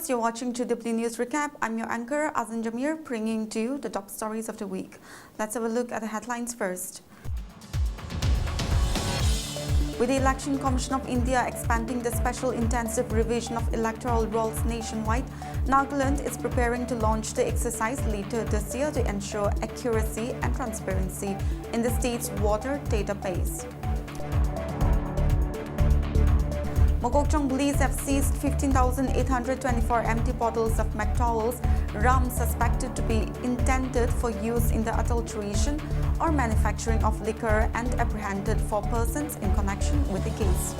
viewers, you're watching GW News Recap. I'm your anchor, Azin Jamir, bringing to you the top stories of the week. Let's have a look at the headlines first. With the Election Commission of India expanding the special intensive revision of electoral rolls nationwide, Nagaland is preparing to launch the exercise later this year to ensure accuracy and transparency in the state's voter database. Mokokchung police have seized 15,824 empty bottles of McDowell's rum suspected to be intended for use in the adulteration or manufacturing of liquor and apprehended 4 persons in connection with the case.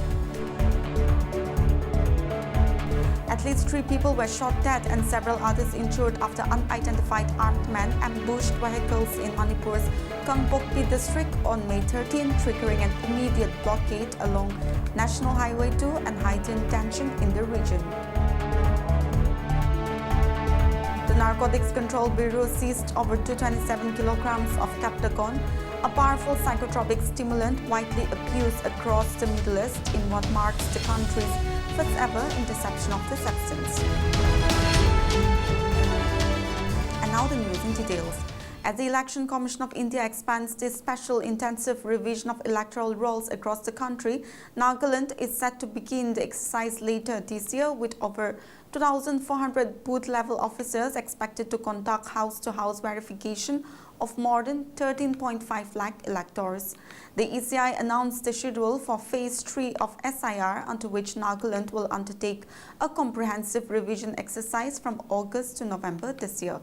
At least 3 people were shot dead and several others injured after unidentified armed men ambushed vehicles in Manipur's Kampokpi district on May 13, triggering an immediate blockade along National Highway 2 and heightened tension in the region. The Narcotics Control Bureau seized over 227 kilograms of Captagon, a powerful psychotropic stimulant widely abused across the Middle East in what marks the country's first ever interception of the substance. And now the news in details. As the Election Commission of India expands this special intensive revision of electoral rolls across the country, Nagaland is set to begin the exercise later this year with over 2,400 booth-level officers expected to conduct house-to-house verification of more than 13.5 lakh electors. The ECI announced the schedule for Phase 3 of SIR, onto which Nagaland will undertake a comprehensive revision exercise from August to November this year.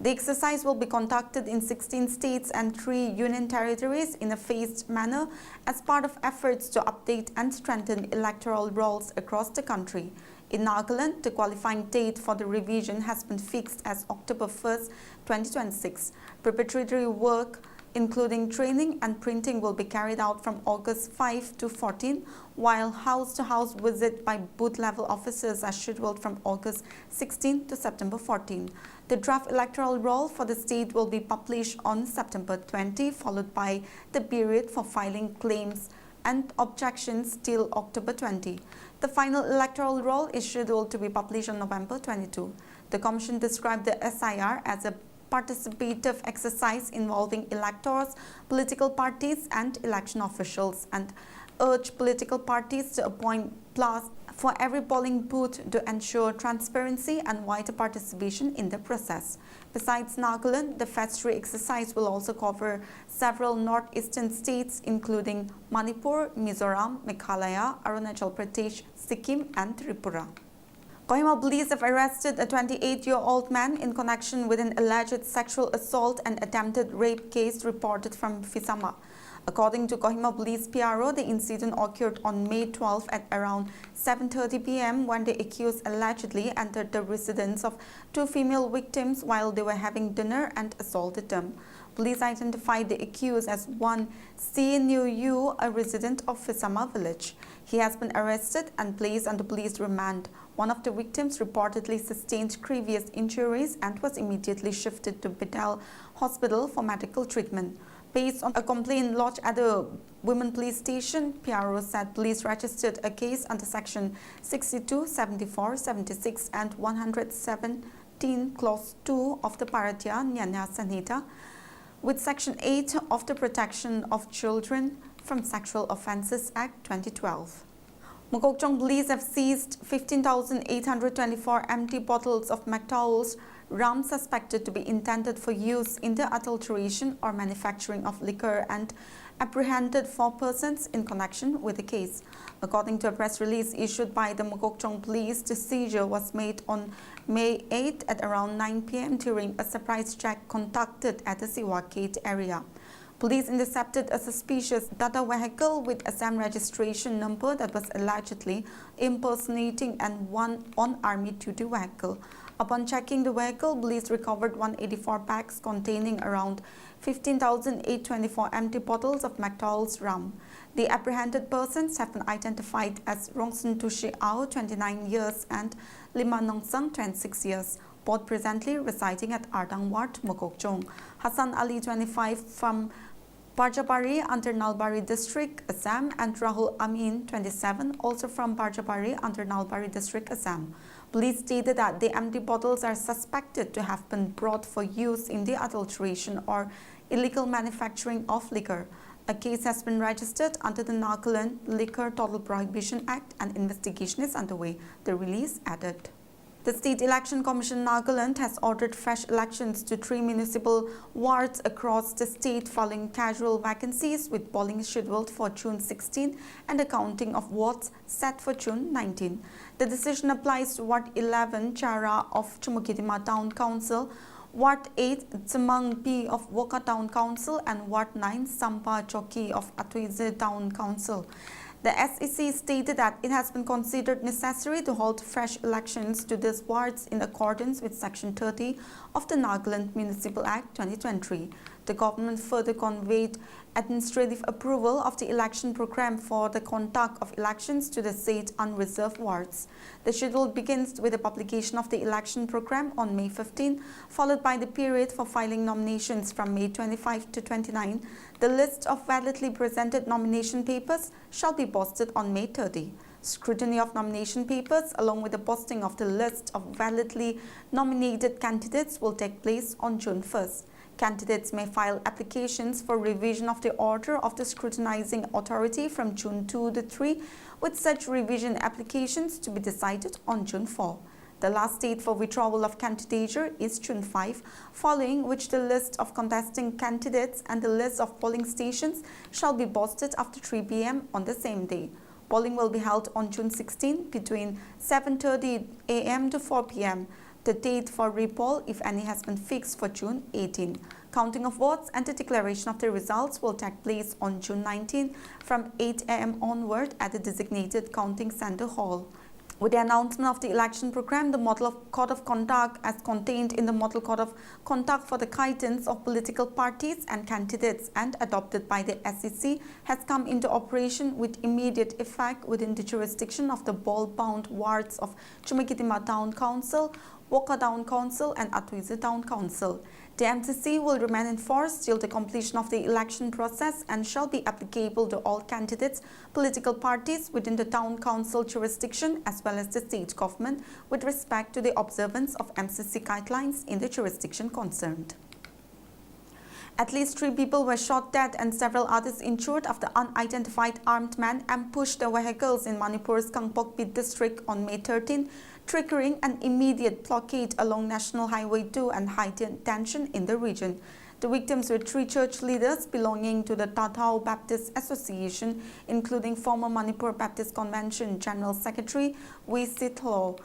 The exercise will be conducted in 16 states and 3 union territories in a phased manner as part of efforts to update and strengthen electoral rolls across the country. In Nagaland, the qualifying date for the revision has been fixed as October 1st, 2026. Preparatory work, including training and printing, will be carried out from August 5 to 14, while house-to-house visit by booth-level officers are scheduled from August 16 to September 14. The draft electoral roll for the state will be published on September 20, followed by the period for filing claims and objections till October 20. The final electoral roll is scheduled to be published on November 22. The Commission described the SIR as a participative exercise involving electors, political parties and election officials, and urged political parties to appoint plus for every polling booth to ensure transparency and wider participation in the process. Besides Nagaland, the Phase 3 exercise will also cover several northeastern states including Manipur, Mizoram, Meghalaya, Arunachal Pradesh, Sikkim and Tripura. Kohima police have arrested a 28-year-old man in connection with an alleged sexual assault and attempted rape case reported from Fisama. According to Kohima Police PRO, the incident occurred on May 12 at around 7:30 p.m. when the accused allegedly entered the residence of 2 female victims while they were having dinner and assaulted them. Police identified the accused as one CNUU, a resident of Fisama village. He has been arrested and placed under police remand. One of the victims reportedly sustained grievous injuries and was immediately shifted to Bidal Hospital for medical treatment. Based on a complaint lodged at the Women Police Station, PRO said police registered a case under Section 62, 74, 76 and 117 Clause 2 of the Bharatiya Nyaya Sanhita with Section 8 of the Protection of Children from Sexual Offences Act 2012. Mokokchung police have seized 15,824 empty bottles of McDowell's rum suspected to be intended for use in the adulteration or manufacturing of liquor and apprehended 4 persons in connection with the case. According to a press release issued by the Mokokchung police, the seizure was made on May 8 at around 9 p.m. during a surprise check conducted at the Siwa Gate area. Police intercepted a suspicious Tata vehicle with Assam registration number that was allegedly impersonating and one on-army duty vehicle. Upon checking the vehicle, police recovered 184 bags containing around 15,824 empty bottles of McDowell's rum. The apprehended persons have been identified as Rongsun Tushi Ao, 29 years, and Lima Nongsang, 26 years, both presently residing at Ardang Ward, Mokokchung. Hassan Ali, 25, from Barjabari under Nalbari District, Assam, and Rahul Amin, 27, also from Barjabari under Nalbari District, Assam. Police stated that the empty bottles are suspected to have been brought for use in the adulteration or illegal manufacturing of liquor. A case has been registered under the Nagaland Liquor Total Prohibition Act and investigation is underway, the release added. The State Election Commission Nagaland has ordered fresh elections to 3 municipal wards across the state following casual vacancies, with polling scheduled for June 16 and a counting of votes set for June 19. The decision applies to Ward 11 Chara of Kohima Town Council, Ward 8 Tsamang P of Woka Town Council and Ward 9 Sampa Choki of Atwize Town Council. The SEC stated that it has been considered necessary to hold fresh elections to these wards in accordance with Section 30 of the Nagaland Municipal Act 2023. The government further conveyed administrative approval of the election program for the conduct of elections to the said unreserved wards. The schedule begins with the publication of the election program on May 15, followed by the period for filing nominations from May 25 to 29. The list of validly presented nomination papers shall be posted on May 30. Scrutiny of nomination papers along with the posting of the list of validly nominated candidates will take place on June 1st. Candidates may file applications for revision of the order of the scrutinizing authority from June 2 to 3, with such revision applications to be decided on June 4. The last date for withdrawal of candidature is June 5, following which the list of contesting candidates and the list of polling stations shall be posted after 3 p.m. on the same day. Polling will be held on June 16 between 7:30 a.m. to 4 p.m. The date for repoll, if any, has been fixed for June 18. Counting of votes and the declaration of the results will take place on June 19 from 8 a.m. onward at the designated counting center hall. With the announcement of the election program, the Model Code of Conduct as contained in the Model Code of Conduct for the guidance of political parties and candidates and adopted by the SEC has come into operation with immediate effect within the jurisdiction of the ball-bound wards of Chumakitima Town Council, Woka Town Council and Atwize Town Council. The MCC will remain in force till the completion of the election process and shall be applicable to all candidates, political parties within the town council jurisdiction as well as the state government with respect to the observance of MCC guidelines in the jurisdiction concerned. At least 3 people were shot dead and several others injured after unidentified armed men ambushed the vehicles in Manipur's Kangpokpi district on May 13, triggering an immediate blockade along National Highway 2 and high tension in the region. The victims were 3 church leaders belonging to the Tatao Baptist Association, including former Manipur Baptist Convention General Secretary Wee Sitlo.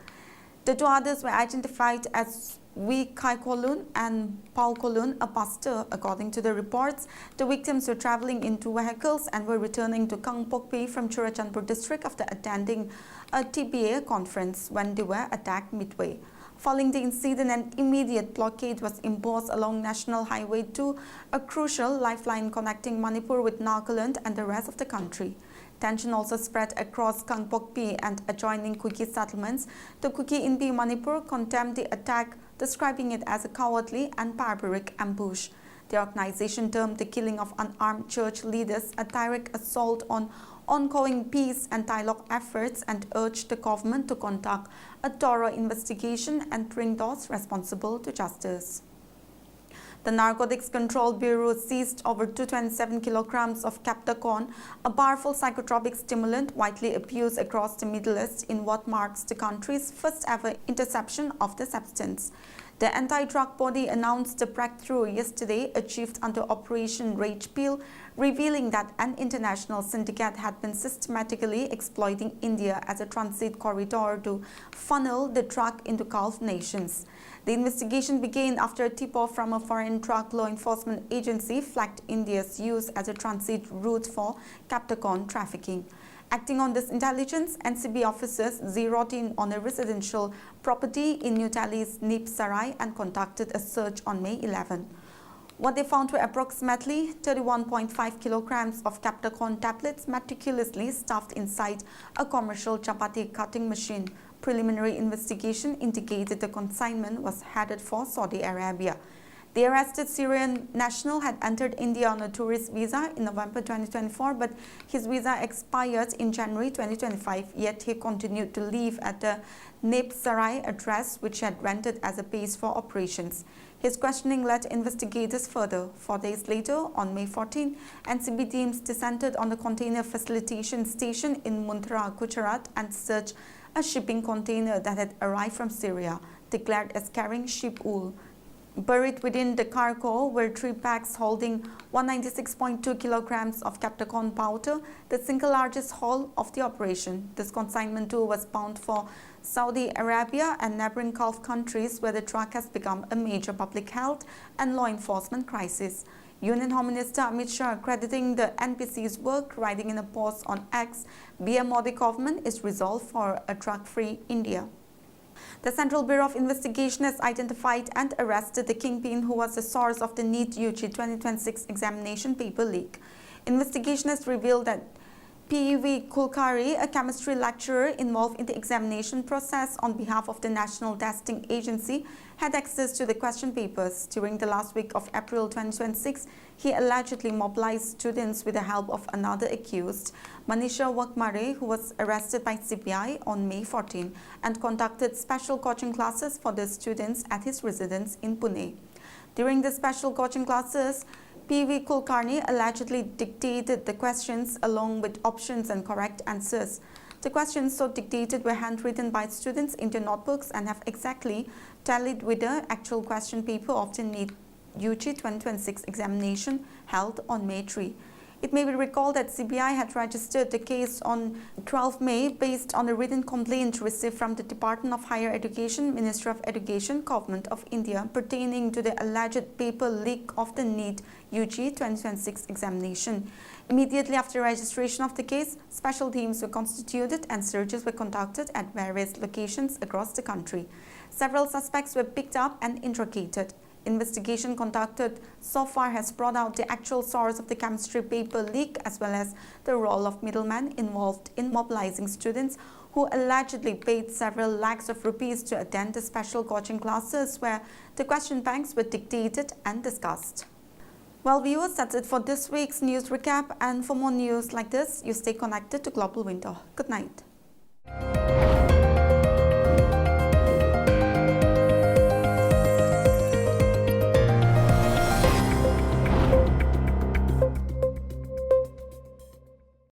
The 2 others were identified as Wee Kai Kolun and Paul Kolun, a pastor. According to the reports, the victims were traveling in 2 vehicles and were returning to Kangpokpi from Churachandpur district after attending a TBA conference when they were attacked midway. Following the incident, an immediate blockade was imposed along National Highway 2, a crucial lifeline connecting Manipur with Nagaland and the rest of the country. Tension also spread across Kangpokpi and adjoining Kuki settlements. The Kuki in Manipur condemned the attack, describing it as a cowardly and barbaric ambush. The organization termed the killing of unarmed church leaders a direct assault on ongoing peace and dialogue efforts and urged the government to conduct a thorough investigation and bring those responsible to justice. The Narcotics Control Bureau seized over 227 kilograms of Captacon, a powerful psychotropic stimulant widely abused across the Middle East in what marks the country's first ever interception of the substance. The anti-drug body announced the breakthrough yesterday achieved under Operation Rage Pill, revealing that an international syndicate had been systematically exploiting India as a transit corridor to funnel the drug into Gulf nations. The investigation began after a tip-off from a foreign drug law enforcement agency flagged India's use as a transit route for Captacon trafficking. Acting on this intelligence, NCB officers zeroed in on a residential property in New Delhi's Neep Sarai and conducted a search on May 11. What they found were approximately 31.5 kilograms of Captacon tablets meticulously stuffed inside a commercial chapati cutting machine. Preliminary investigation indicated the consignment was headed for Saudi Arabia. The arrested Syrian national had entered India on a tourist visa in November 2024, but his visa expired in January 2025, yet he continued to live at the Sarai address, which he had rented as a base for operations. His questioning led investigators further. 4 days later, on May 14, NCB teams descended on the container facilitation station in Mundra, Gujarat, and searched a shipping container that had arrived from Syria, declared as carrying sheep wool. Buried within the cargo were 3 packs holding 196.2 kilograms of Captacon powder, the single largest haul of the operation. This consignment too was bound for Saudi Arabia and neighboring Gulf countries, where the drug has become a major public health and law enforcement crisis. Union Home Minister Amit Shah crediting the NPC's work, writing in a post on X, PM Modi government is resolved for a drug-free India. The Central Bureau of Investigation has identified and arrested the kingpin who was the source of the NEET UG 2026 examination paper leak. Investigation has revealed that P.V. Kulkarni, a chemistry lecturer involved in the examination process on behalf of the National Testing Agency, had access to the question papers. During the last week of April 2026, he allegedly mobilized students with the help of another accused, Manisha Wakmare, who was arrested by CBI on May 14 and conducted special coaching classes for the students at his residence in Pune. During the special coaching classes, P.V. Kulkarni allegedly dictated the questions along with options and correct answers. The questions so dictated were handwritten by students in their notebooks and have exactly tallied with the actual question paper of the NEET UG 2026 examination held on May 3. It may be recalled that CBI had registered the case on 12 May based on a written complaint received from the Department of Higher Education, Ministry of Education, Government of India pertaining to the alleged paper leak of the NEET UG 2026 examination. Immediately after registration of the case, special teams were constituted and searches were conducted at various locations across the country. Several suspects were picked up and interrogated. Investigation conducted so far has brought out the actual source of the chemistry paper leak as well as the role of middlemen involved in mobilizing students who allegedly paid several lakhs of rupees to attend the special coaching classes where the question banks were dictated and discussed. Well, viewers, that's it for this week's news recap, and for more news like this, you stay connected to Global Window. Good night.